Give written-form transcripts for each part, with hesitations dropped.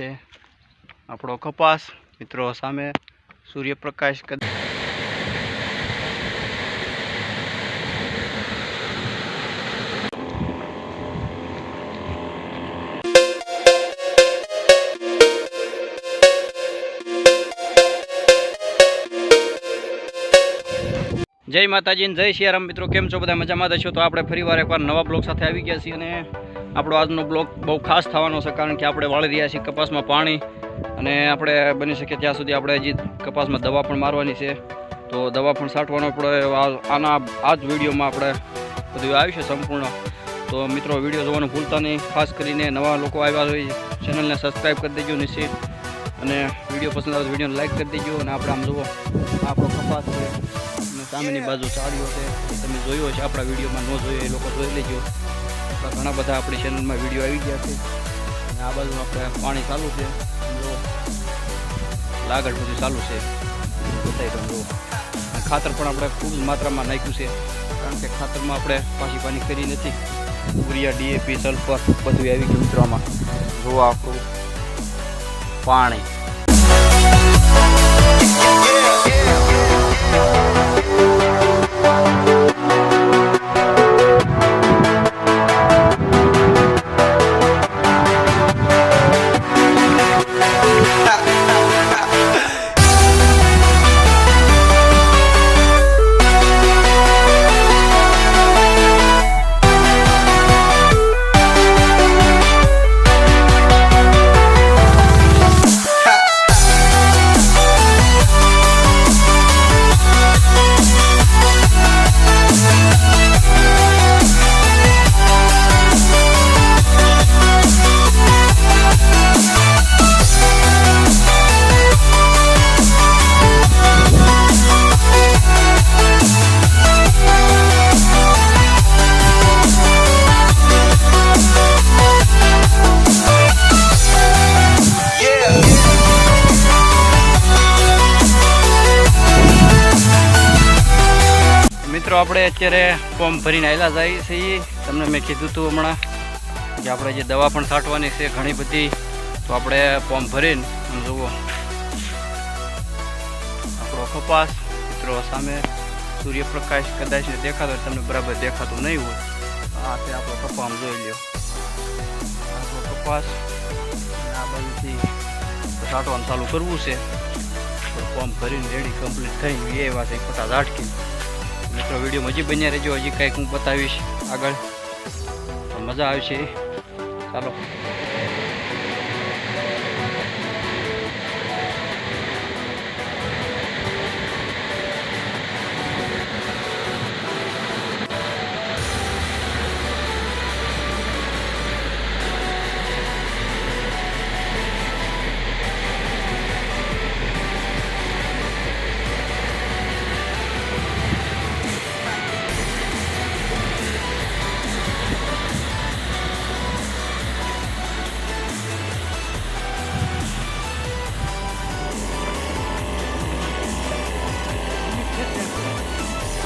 છે આપણો કપાસ મિત્રો સામે સૂર્યપ્રકાશ જય માતાજી ને જય સિયારામ મિત્રો, કેમ છો બધા? મજામાં છો? તો આપણે ફરીવાર એકવાર નવા બ્લોગ સાથે આવી ગયા છીએ અને આપણો આજનો બ્લોગ બહુ ખાસ થવાનો છે, કારણ કે આપણે વાળી રહ્યા છીએ કપાસમાં પાણી અને આપણે બની શકે ત્યાં સુધી આપણે હજી કપાસમાં દવા પણ મારવાની છે, તો દવા પણ છાંટવાનો પડે. આ જ વિડીયોમાં આપણે બધું આવ્યું છે સંપૂર્ણ. તો મિત્રો વિડીયો જોવાનું ભૂલતા નહીં. ખાસ કરીને નવા લોકો આવ્યા હોય ચેનલને સબસ્ક્રાઈબ કરી દેજો નિશ્ચિત, અને વિડીયો પસંદ આવે તો વિડીયોને લાઈક કરી દેજો. અને આપણે આમ જુઓ આપણો કપાસ છે, સામેની બાજુ સાડીઓ છે, તમે જોયો છે આપણા વિડીયોમાં, ન જોયો એ લોકો જોઈ લેજો. આપણા ઘણા બધા આપણી ચેનલમાં વિડીયો આવી ગયા છે. અને આ બાજુ આપણે પાણી ચાલુ છે, જો લાગડ બધું ચાલુ છે, બતાવી દઉં. જો ખાતર પણ આપણે ખૂબ માત્રામાં નાખ્યું છે, કારણ કે ખાતરમાં આપણે પાછી પાણી કરી નથી. યુરિયા, ડીએપી, સલ્ફર બધું આવી ગયું મિત્રોમાં. જો આપણું પાણી મિત્રો આપણે અત્યારે પંપ ભરીને આવેલા જાય છીએ. તમને મેં કીધું હતું હમણાં કે આપણે જે દવા પણ છાંટવાની છે ઘણી બધી, તો આપણે પંપ ભરીને જુઓ આપણો કપાસ મિત્રો સામે સૂર્યપ્રકાશ કદાચ દેખાતો હોય, તમને બરાબર દેખાતું નહીં હોય. આ છે આપણો કપાસ, જોઈ લો આપણો કપાસ. આ બાજુથી છાંટવાનું ચાલુ કરવું છે, પંપ ભરીને રેડી કમ્પ્લીટ થઈને એ વાત ફટા ઝાટકી. મિત્રો વિડીયો હજી બન્યા રહેજો, હજી કંઈક હું બતાવીશ આગળ, મજા આવશે. ચાલો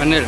અનિલ